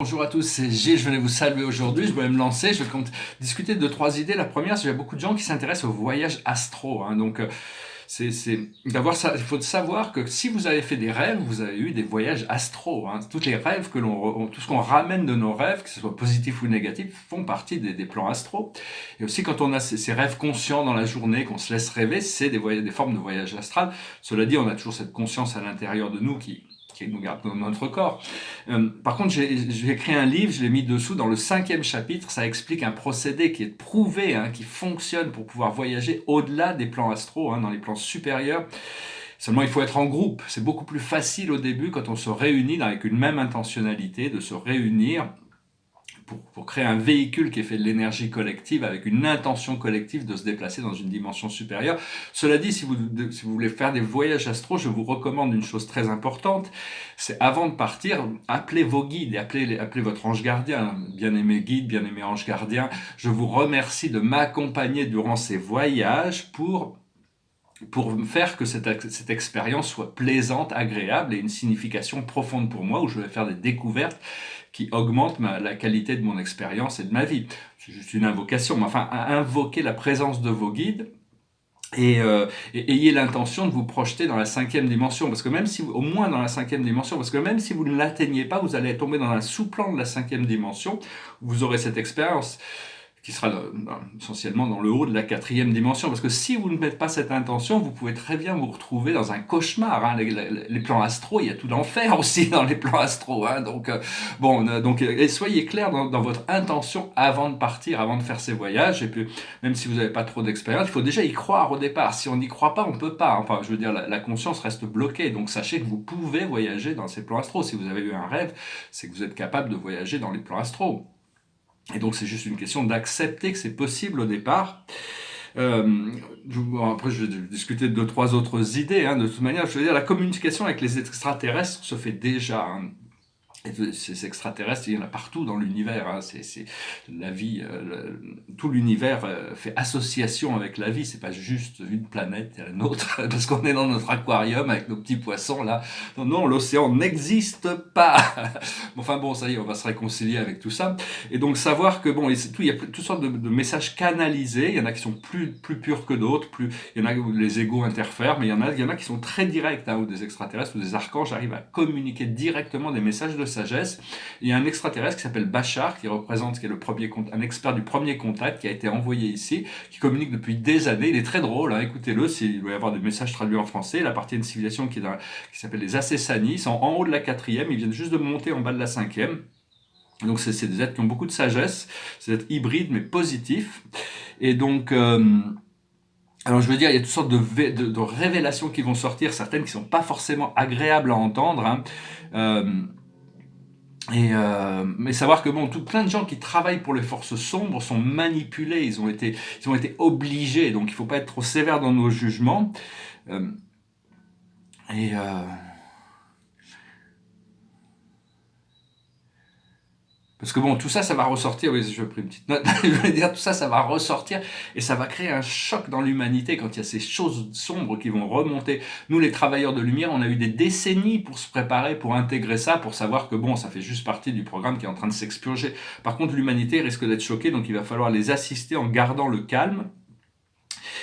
Bonjour à tous, c'est Gilles, je venais vous saluer aujourd'hui, je voulais me lancer, je compte discuter de trois idées. La première, c'est qu'il y a beaucoup de gens qui s'intéressent au voyage astro, donc c'est d'avoir ça. Il faut savoir que si vous avez fait des rêves, vous avez eu des voyages astro. Tous les rêves tout ce qu'on ramène de nos rêves, que ce soit positif ou négatif, font partie des plans astro. Et aussi quand on a ces rêves conscients dans la journée, qu'on se laisse rêver, c'est des formes de voyage astral. Cela dit, on a toujours cette conscience à l'intérieur de nous qui nous garde dans notre corps. Par contre, j'ai écrit un livre, je l'ai mis dessous dans le 5e chapitre, ça explique un procédé qui est prouvé, qui fonctionne pour pouvoir voyager au-delà des plans astro, dans les plans supérieurs. Seulement, il faut être en groupe. C'est beaucoup plus facile au début quand on se réunit avec une même intentionnalité, de se réunir pour créer un véhicule qui est fait de l'énergie collective, avec une intention collective de se déplacer dans une dimension supérieure. Cela dit, si vous voulez faire des voyages astro, je vous recommande une chose très importante, c'est avant de partir, appelez vos guides, et appelez votre ange gardien, bien-aimé guide, bien-aimé ange gardien. Je vous remercie de m'accompagner durant ces voyages pour faire que cette expérience soit plaisante, agréable et une signification profonde pour moi, où je vais faire des découvertes qui augmentent la qualité de mon expérience et de ma vie. C'est juste une invocation, mais enfin, invoquez la présence de vos guides et ayez l'intention de vous projeter dans la 5e dimension, parce que même si au moins dans la 5e dimension, parce que même si vous ne l'atteignez pas, vous allez tomber dans un sous-plan de la 5e dimension, où vous aurez cette expérience qui sera essentiellement dans le haut de la 4e dimension. Parce que si vous ne mettez pas cette intention, vous pouvez très bien vous retrouver dans un cauchemar. Les plans astro, il y a tout l'enfer aussi dans les plans astro. Et soyez clair dans votre intention avant de partir, avant de faire ces voyages. Et puis, même si vous n'avez pas trop d'expérience, il faut déjà y croire au départ. Si on n'y croit pas, on ne peut pas. Enfin, je veux dire, la conscience reste bloquée. Donc, sachez que vous pouvez voyager dans ces plans astro. Si vous avez eu un rêve, c'est que vous êtes capable de voyager dans les plans astro. Et donc c'est juste une question d'accepter que c'est possible au départ. Après je vais discuter de 2-3 autres idées. De toute manière, je veux dire, la communication avec les extraterrestres se fait déjà. Et ces extraterrestres, il y en a partout dans l'univers. C'est la vie, tout l'univers fait association avec la vie. C'est pas juste une planète et la nôtre, parce qu'on est dans notre aquarium avec nos petits poissons là. Non, l'océan n'existe pas. Enfin bon, ça y est, on va se réconcilier avec tout ça. Et donc savoir que il y a toutes sortes de messages canalisés. Il y en a qui sont plus purs que d'autres. Il y en a où les égos interfèrent, mais il y en a qui sont très directs, où des extraterrestres ou des archanges arrivent à communiquer directement des messages de sagesse. Il y a un extraterrestre qui s'appelle Bachar, qui est un expert du premier contact, qui a été envoyé ici, qui communique depuis des années. Il est très drôle, écoutez-le, il doit y avoir des messages traduits en français. Il appartient à une civilisation qui s'appelle les Asessani. Ils sont en haut de la 4e, ils viennent juste de monter en bas de la 5e. Donc c'est des êtres qui ont beaucoup de sagesse, c'est des êtres hybrides mais positifs. Et donc... alors je veux dire, il y a toutes sortes de révélations qui vont sortir, certaines qui ne sont pas forcément agréables à entendre. Mais savoir que plein de gens qui travaillent pour les forces sombres sont manipulés, ils ont été obligés, donc il ne faut pas être trop sévère dans nos jugements. Euh, et Parce que tout ça va ressortir, oui, je pris une petite note, je veux dire, tout ça va ressortir, et ça va créer un choc dans l'humanité quand il y a ces choses sombres qui vont remonter. Nous, les travailleurs de lumière, on a eu des décennies pour se préparer, pour intégrer ça, pour savoir que ça fait juste partie du programme qui est en train de s'expurger. Par contre, l'humanité risque d'être choquée, donc il va falloir les assister en gardant le calme,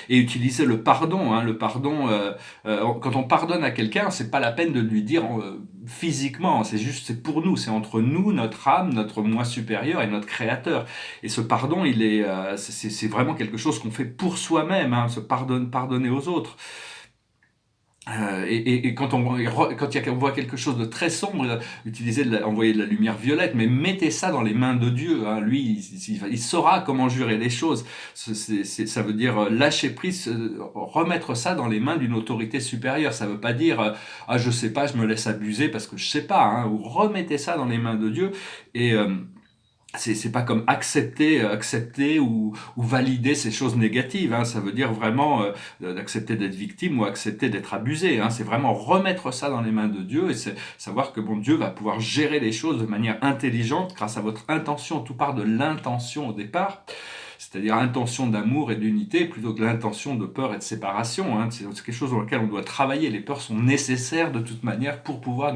et utiliser le pardon. Le pardon, quand on pardonne à quelqu'un, c'est pas la peine de lui dire physiquement, c'est pour nous, c'est entre nous, notre âme, notre moi supérieur et notre créateur. Et ce pardon, c'est vraiment quelque chose qu'on fait pour soi-même, pardonner aux autres. Et quand on voit quelque chose de très sombre, envoyer de la lumière violette, mais mettez ça dans les mains de Dieu. Lui, il saura comment jurer les choses. Ça veut dire lâcher prise, remettre ça dans les mains d'une autorité supérieure. Ça veut pas dire je sais pas, je me laisse abuser parce que je sais pas. Ou remettez ça dans les mains de Dieu et c'est pas comme accepter ou valider ces choses négatives. Ça veut dire vraiment d'accepter d'être victime ou accepter d'être abusé. C'est vraiment remettre ça dans les mains de Dieu, et c'est savoir que Dieu va pouvoir gérer les choses de manière intelligente grâce à votre intention. Tout part de l'intention au départ, c'est-à-dire intention d'amour et d'unité plutôt que l'intention de peur et de séparation. C'est quelque chose dans lequel on doit travailler. Les peurs sont nécessaires de toute manière pour pouvoir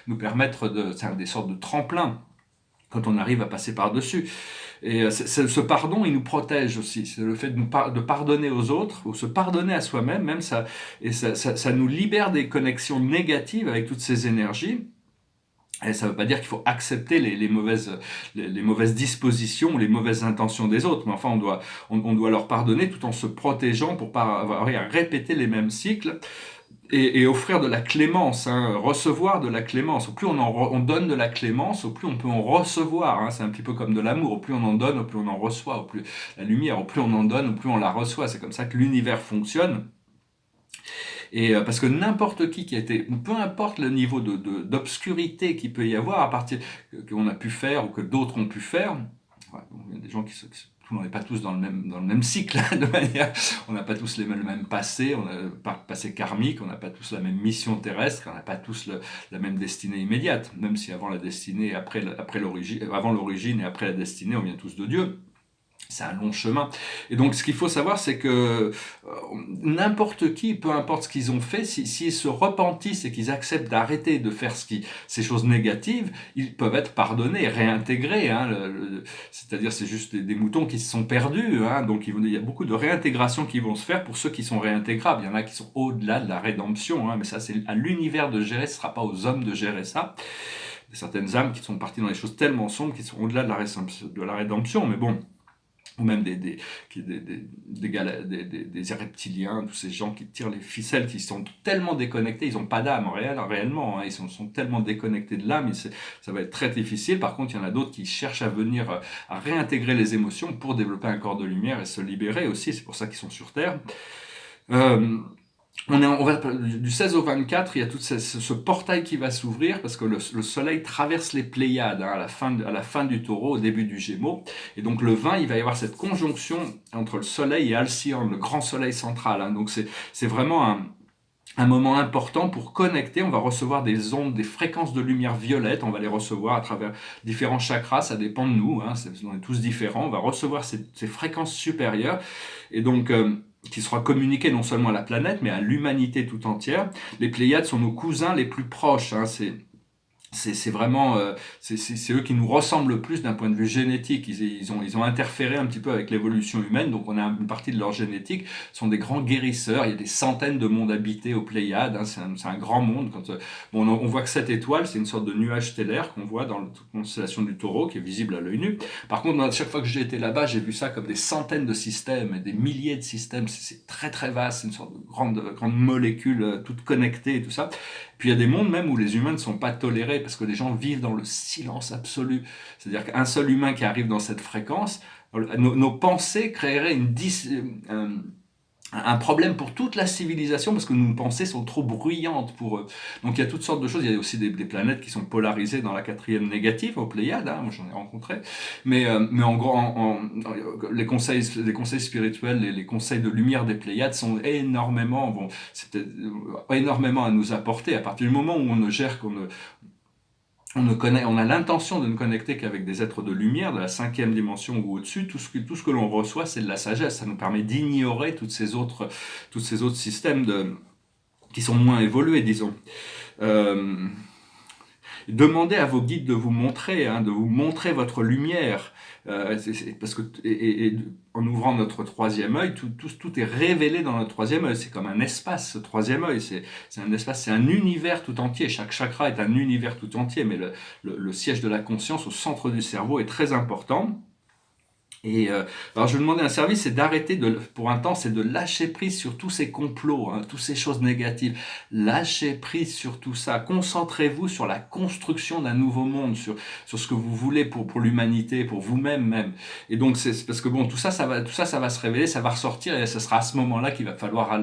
nous permettre c'est des sortes de tremplins quand on arrive à passer par-dessus. Et ce pardon, il nous protège aussi. C'est le fait de pardonner aux autres, ou se pardonner à soi-même, même ça, et ça nous libère des connexions négatives avec toutes ces énergies. Et ça ne veut pas dire qu'il faut accepter les mauvaises dispositions, les mauvaises intentions des autres, mais enfin on doit leur pardonner tout en se protégeant pour pas avoir à répéter les mêmes cycles. Et offrir de la clémence, hein, recevoir de la clémence. Au plus on donne de la clémence, au plus on peut en recevoir. Hein, c'est un petit peu comme de l'amour. Au plus on en donne, au plus on en reçoit. Au plus la lumière, au plus on en donne, au plus on la reçoit. C'est comme ça que l'univers fonctionne. Et parce que n'importe qui a été, peu importe le niveau d'obscurité qu'il peut y avoir à partir qu'on a pu faire ou que d'autres ont pu faire, ouais, il y a des gens on n'est pas tous dans le même cycle, de manière, on n'a pas tous le même passé, on n'a pas passé karmique, on n'a pas tous la même mission terrestre, on n'a pas tous la même destinée immédiate, même si avant la destinée, après l'origine, avant l'origine et après la destinée, on vient tous de Dieu. C'est un long chemin. Et donc, ce qu'il faut savoir, c'est que n'importe qui, peu importe ce qu'ils ont fait, s'ils se repentissent et qu'ils acceptent d'arrêter de faire ces choses négatives, ils peuvent être pardonnés, réintégrés. Hein, c'est-à-dire, c'est juste des moutons qui se sont perdus. Hein, donc, il y a beaucoup de réintégration qui vont se faire pour ceux qui sont réintégrables. Il y en a qui sont au-delà de la rédemption. Hein, mais ça, c'est à l'univers de gérer. Ce ne sera pas aux hommes de gérer ça. Il y a certaines âmes qui sont parties dans des choses tellement sombres qui sont au-delà de la rédemption. Mais bon, ou même des reptiliens, tous ces gens qui tirent les ficelles, qui sont tellement déconnectés, ils n'ont pas d'âme réellement, hein, ils sont tellement déconnectés de l'âme, ça va être très difficile. Par contre, il y en a d'autres qui cherchent à venir, à réintégrer les émotions pour développer un corps de lumière et se libérer aussi, c'est pour ça qu'ils sont sur Terre. On va du 16 au 24, il y a tout ce portail qui va s'ouvrir parce que le soleil traverse les Pléiades, hein, à la fin du Taureau, au début du Gémeaux. Et donc le 20, il va y avoir cette conjonction entre le soleil et Alcyone, le grand soleil central. Hein. Donc c'est vraiment un moment important pour connecter. On va recevoir des ondes, des fréquences de lumière violette. On va les recevoir à travers différents chakras. Ça dépend de nous. Hein, on est tous différents. On va recevoir ces fréquences supérieures. Et donc qui sera communiqué non seulement à la planète, mais à l'humanité tout entière. Les Pléiades sont nos cousins les plus proches. Hein, c'est vraiment c'est eux qui nous ressemblent le plus d'un point de vue génétique. Ils ont interféré un petit peu avec l'évolution humaine, donc on a une partie de leur génétique. Ce sont des grands guérisseurs. Il y a des centaines de mondes habités aux Pléiades. Hein, c'est un grand monde. Bon, on voit que cette étoile, c'est une sorte de nuage stellaire qu'on voit dans la constellation du Taureau, qui est visible à l'œil nu. Par contre, à chaque fois que j'ai été là-bas, j'ai vu ça comme des centaines de systèmes, et des milliers de systèmes. C'est très très vaste. C'est une sorte de grande molécule, toutes connectées et tout ça. Puis il y a des mondes même où les humains ne sont pas tolérés parce que les gens vivent dans le silence absolu. C'est-à-dire qu'un seul humain qui arrive dans cette fréquence, nos pensées créeraient un problème pour toute la civilisation parce que nos pensées sont trop bruyantes pour eux. Donc il y a toutes sortes de choses. Il y a aussi des planètes qui sont polarisées dans la 4e négative, aux Pléiades, hein, moi j'en ai rencontré. Mais en gros, les conseils spirituels, les conseils de lumière des Pléiades sont énormément, énormément à nous apporter. À partir du moment où on ne gère, on a l'intention de ne connecter qu'avec des êtres de lumière, de la 5e dimension ou au-dessus, tout ce que l'on reçoit, c'est de la sagesse. Ça nous permet d'ignorer tous ces autres systèmes qui sont moins évolués, disons. Demandez à vos guides de vous montrer, hein, de vous montrer votre lumière, parce que en ouvrant notre 3e œil, tout est révélé dans notre 3e œil. C'est comme un espace, ce 3e œil. C'est un espace, c'est un univers tout entier. Chaque chakra est un univers tout entier, mais le siège de la conscience au centre du cerveau est très important. Et alors je vais demander un service, c'est d'arrêter pour un temps, c'est de lâcher prise sur tous ces complots, hein, toutes ces choses négatives. Lâchez prise sur tout ça. Concentrez-vous sur la construction d'un nouveau monde, sur ce que vous voulez pour l'humanité, pour vous-même même. Et donc c'est parce que bon, tout ça ça va se révéler, ça va ressortir et ce sera à ce moment-là qu'il va falloir.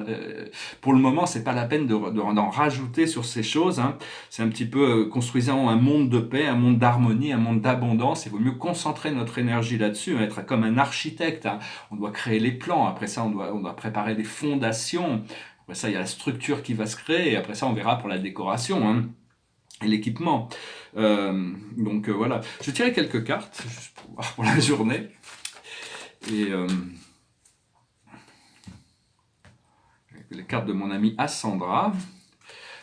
Pour le moment, c'est pas la peine d'en rajouter sur ces choses. Hein. C'est un petit peu construisant un monde de paix, un monde d'harmonie, un monde d'abondance. Il vaut mieux concentrer notre énergie là-dessus, hein, être comme un architecte, hein. On doit créer les plans, après ça on doit préparer les fondations, après ça il y a la structure qui va se créer, et après ça on verra pour la décoration, hein, et l'équipement. Donc voilà, je tirais quelques cartes juste pour la journée, et les cartes de mon amie Assandra.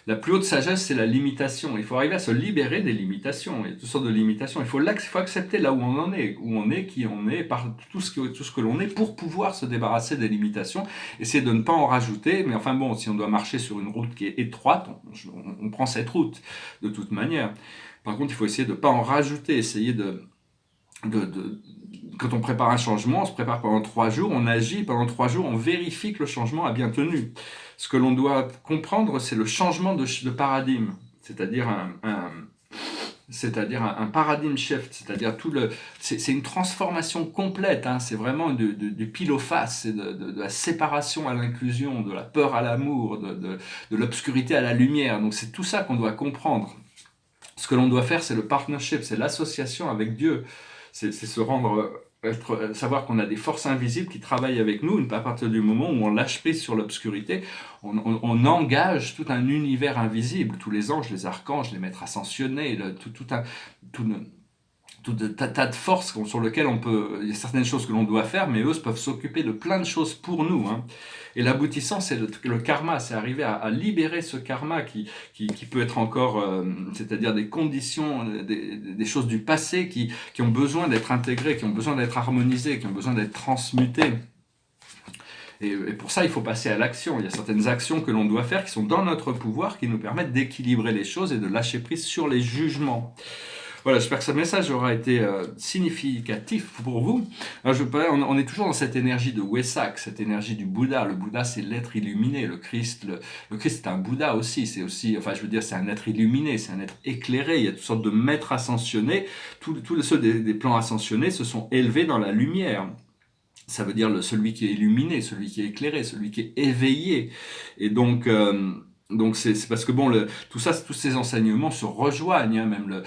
La plus haute sagesse, c'est la limitation. Il faut arriver à se libérer des limitations. Il y a toutes sortes de limitations. Il faut accepter là où on est, qui on est, par tout ce que l'on est, pour pouvoir se débarrasser des limitations. Essayer de ne pas en rajouter. Mais enfin bon, si on doit marcher sur une route qui est étroite, on prend cette route de toute manière. Par contre, il faut essayer de ne pas en rajouter, essayer quand on prépare un changement, on se prépare pendant 3 jours, on agit, pendant 3 jours, on vérifie que le changement a bien tenu. Ce que l'on doit comprendre, c'est le changement de paradigme, c'est-à-dire un paradigme shift, c'est-à-dire c'est une transformation complète, hein, c'est vraiment du pile au face, c'est de la séparation à l'inclusion, de la peur à l'amour, de l'obscurité à la lumière. Donc c'est tout ça qu'on doit comprendre. Ce que l'on doit faire, c'est le partnership, c'est l'association avec Dieu. C'est se rendre, savoir qu'on a des forces invisibles qui travaillent avec nous. À partir du moment où on lâche prise sur l'obscurité, on engage tout un univers invisible. Tous les anges, les archanges, les maîtres ascensionnés, tout un tas de forces sur lesquelles il y a certaines choses que l'on doit faire, mais eux peuvent s'occuper de plein de choses pour nous, hein. Et l'aboutissant, c'est le karma, c'est arriver à libérer ce karma qui peut être encore, c'est-à-dire des conditions, des choses du passé qui ont besoin d'être intégrées, qui ont besoin d'être harmonisées, qui ont besoin d'être transmutées. Et pour ça, il faut passer à l'action. Il y a certaines actions que l'on doit faire qui sont dans notre pouvoir, qui nous permettent d'équilibrer les choses et de lâcher prise sur les jugements. Voilà, j'espère que ce message aura été significatif pour vous. Alors, on est toujours dans cette énergie de Wesak, cette énergie du Bouddha. Le Bouddha, c'est l'être illuminé. Le Christ, c'est un Bouddha aussi. C'est aussi, enfin, je veux dire, c'est un être illuminé, c'est un être éclairé. Il y a toutes sortes de maîtres ascensionnés. Tous ceux des plans ascensionnés se sont élevés dans la lumière. Ça veut dire celui qui est illuminé, celui qui est éclairé, celui qui est éveillé. Et donc c'est parce que bon, tous ces enseignements se rejoignent, hein,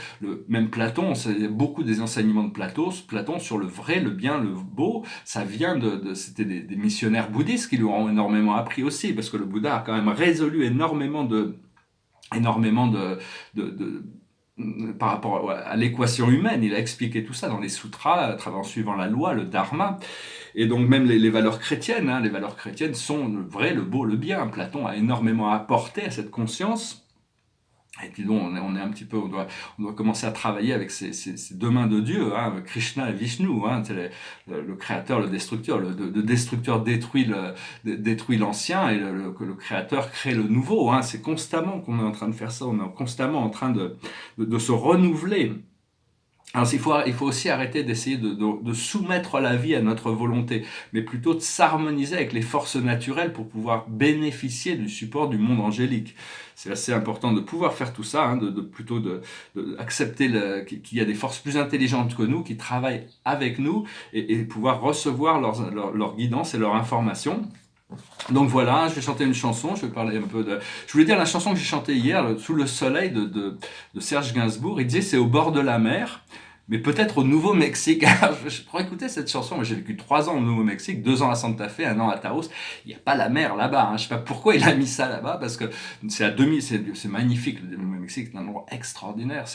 même Platon, c'est beaucoup des enseignements de Platon sur le vrai, le bien, le beau, ça vient c'était des missionnaires bouddhistes qui lui ont énormément appris aussi, parce que le Bouddha a quand même résolu énormément de par rapport à l'équation humaine. Il a expliqué tout ça dans les sutras, en suivant la loi, le dharma. Et donc même les valeurs chrétiennes, hein, les valeurs chrétiennes sont le vrai, le beau, le bien. Platon a énormément apporté à cette conscience. Et puis donc, on est un petit peu, on doit commencer à travailler avec ces deux mains de Dieu, hein, Krishna et Vishnu, hein, le créateur, le destructeur. Le destructeur détruit l'ancien et le créateur crée le nouveau, hein. C'est constamment qu'on est en train de faire ça, on est constamment en train de se renouveler. Alors il faut aussi arrêter d'essayer de soumettre la vie à notre volonté, mais plutôt de s'harmoniser avec les forces naturelles pour pouvoir bénéficier du support du monde angélique. C'est assez important de pouvoir faire tout ça, hein, plutôt accepter qu'il y a des forces plus intelligentes que nous qui travaillent avec nous et pouvoir recevoir leur guidance et leur information. Donc voilà, je vais chanter une chanson, je vais parler un peu de... Je voulais dire la chanson que j'ai chantée hier, Sous le soleil de Serge Gainsbourg. Il disait c'est au bord de la mer, mais peut-être au Nouveau-Mexique. Je pourrais écouter cette chanson, moi j'ai vécu 3 ans au Nouveau-Mexique, 2 ans à Santa Fe, 1 an à Taos. Il n'y a pas la mer là-bas, hein. Je sais pas pourquoi il a mis ça là-bas, parce que c'est magnifique, le Nouveau-Mexique, c'est un endroit extraordinaire,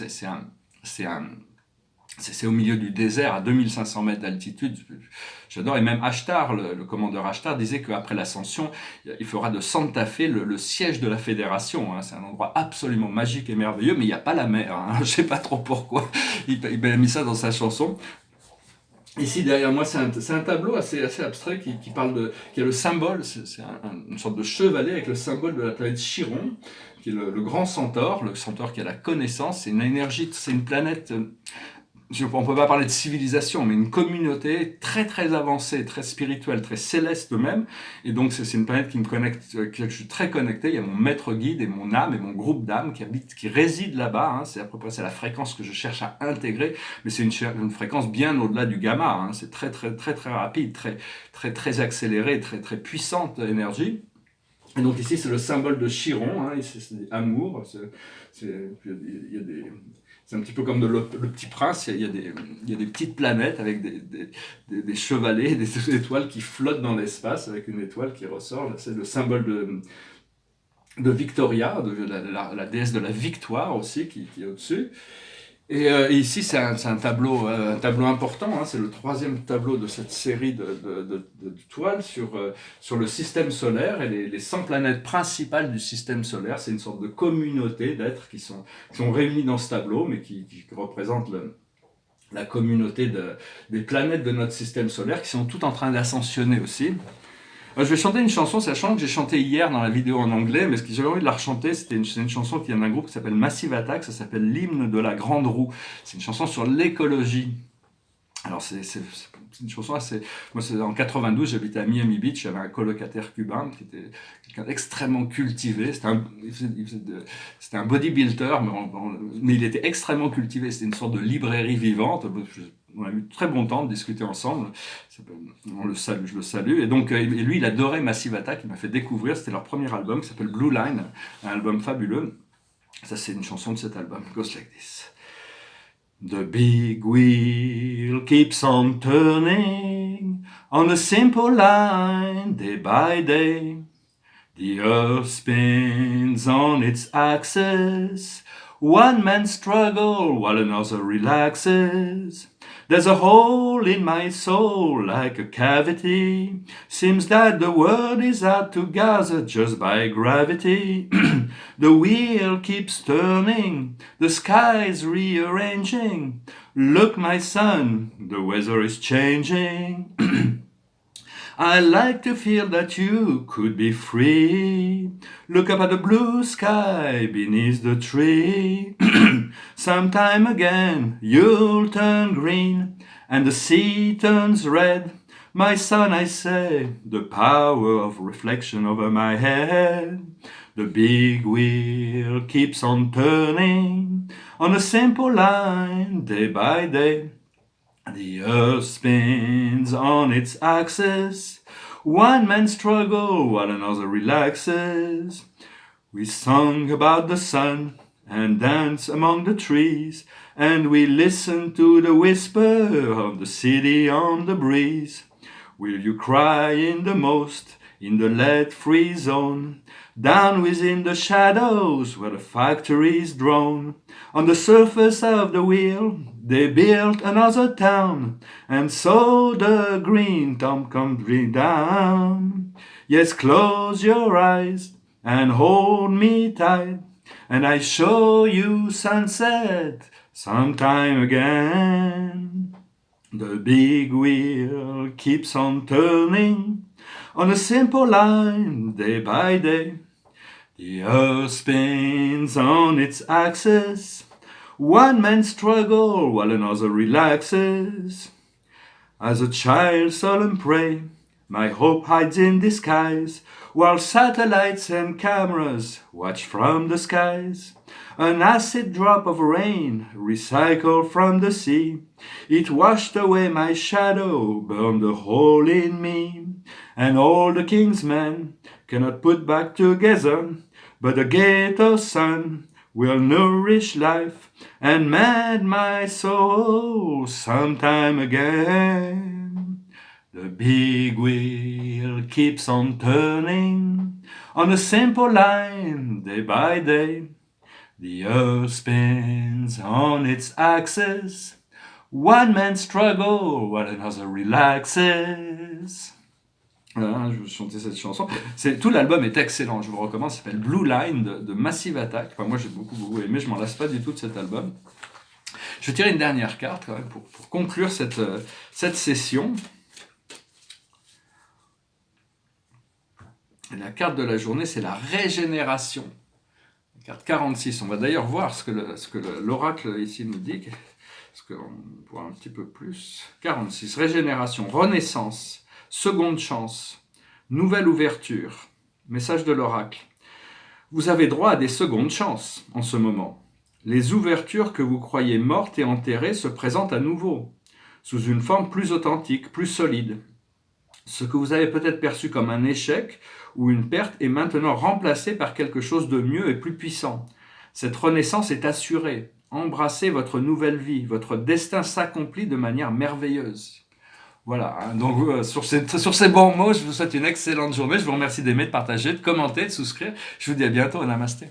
c'est au milieu du désert, à 2500 mètres d'altitude. J'adore. Et même Ashtar, le commandeur Ashtar, disait qu'après l'ascension, il fera de Santa Fe le siège de la fédération, hein. C'est un endroit absolument magique et merveilleux, mais il n'y a pas la mer, hein. Je ne sais pas trop pourquoi il a mis ça dans sa chanson. Ici, derrière moi, c'est un tableau assez abstrait qui a le symbole, c'est une sorte de chevalet avec le symbole de la planète Chiron, qui est le grand centaure, le centaure qui a la connaissance. C'est une énergie, c'est une planète... on ne peut pas parler de civilisation, mais une communauté très très avancée, très spirituelle, très céleste même. Et donc c'est une planète qui me connecte, je suis très connecté. Il y a mon maître guide et mon âme et mon groupe d'âmes qui résident là-bas, hein. C'est à peu près la fréquence que je cherche à intégrer, mais c'est une fréquence bien au-delà du gamma, hein. C'est très très très très rapide, très très très accéléré, très très puissante énergie. Et donc ici c'est le symbole de Chiron, hein. Ici c'est amour. C'est un petit peu comme le Petit Prince, il y a des petites planètes avec des chevalets, des étoiles qui flottent dans l'espace avec une étoile qui ressort. C'est le symbole de Victoria, de la déesse de la victoire aussi qui est au-dessus. Et ici, c'est un tableau important, hein, c'est le troisième tableau de cette série de toiles sur le système solaire et les 100 planètes principales du système solaire. C'est une sorte de communauté d'êtres qui sont réunis dans ce tableau, mais qui représentent la communauté des planètes de notre système solaire, qui sont toutes en train d'ascensionner aussi. Je vais chanter une chanson, sachant que j'ai chanté hier dans la vidéo en anglais, mais ce que j'avais envie de la rechanter, c'est une chanson qui vient d'un groupe qui s'appelle Massive Attack, ça s'appelle l'hymne de la grande roue. C'est une chanson sur l'écologie. Alors c'est une chanson assez... Moi c'est en 92, j'habitais à Miami Beach, j'avais un colocataire cubain qui était quelqu'un d'extrêmement cultivé, c'était un bodybuilder, mais il était extrêmement cultivé, c'était une sorte de librairie vivante. On a eu très bon temps de discuter ensemble, on le salue, je le salue, et donc et lui il adorait Massive Attack, il m'a fait découvrir, c'était leur premier album qui s'appelle Blue Line, un album fabuleux. Ça c'est une chanson de cet album, It Goes Like This. The big wheel keeps on turning on a simple line day by day. The earth spins on its axis. One man struggles while another relaxes. There's a hole in my soul like a cavity. Seems that the world is out to gather just by gravity. The wheel keeps turning, the sky's rearranging. Look, my son, the weather is changing. I like to feel that you could be free. Look up at the blue sky beneath the tree. Sometime again you'll turn green and the sea turns red. My son, I say, the power of reflection over my head. The big wheel keeps on turning on a simple line day by day. The earth spins on its axis. One man struggles while another relaxes. We sung about the sun and danced among the trees, and we listened to the whisper of the city on the breeze. Will you cry in the most in the lead-free zone? Down within the shadows where the factories drone. On the surface of the wheel they built another town, and so the green thumb comes down. Yes, close your eyes and hold me tight, and I show you sunset sometime again. The big wheel keeps on turning on a simple line day by day. The earth spins on its axis. One man struggles while another relaxes. As a child solemn pray, my hope hides in disguise, while satellites and cameras watch from the skies. An acid drop of rain recycled from the sea. It washed away my shadow, burned a hole in me. And all the king's men cannot put back together, but the ghetto sun will nourish life and mend my soul sometime again. The big wheel keeps on turning on a simple line day by day. The earth spins on its axis. One man struggles while another relaxes. Voilà, je vais chanter cette chanson. Tout l'album est excellent, je vous le recommande. Ça s'appelle Blue Line de Massive Attack. Enfin, moi j'ai beaucoup aimé, je m'en lasse pas du tout de cet album. Je vais tirer une dernière carte quand même pour conclure cette session. Et la carte de la journée, c'est la régénération. La carte 46. On va d'ailleurs voir ce que l'oracle ici nous dit. Parce qu'on voit un petit peu plus. 46. Régénération, renaissance. Seconde chance, nouvelle ouverture, message de l'oracle. Vous avez droit à des secondes chances en ce moment. Les ouvertures que vous croyez mortes et enterrées se présentent à nouveau, sous une forme plus authentique, plus solide. Ce que vous avez peut-être perçu comme un échec ou une perte est maintenant remplacé par quelque chose de mieux et plus puissant. Cette renaissance est assurée. Embrassez votre nouvelle vie, votre destin s'accomplit de manière merveilleuse. Voilà, hein. Donc sur ces bons mots, je vous souhaite une excellente journée. Je vous remercie d'aimer, de partager, de commenter, de souscrire. Je vous dis à bientôt, namasté.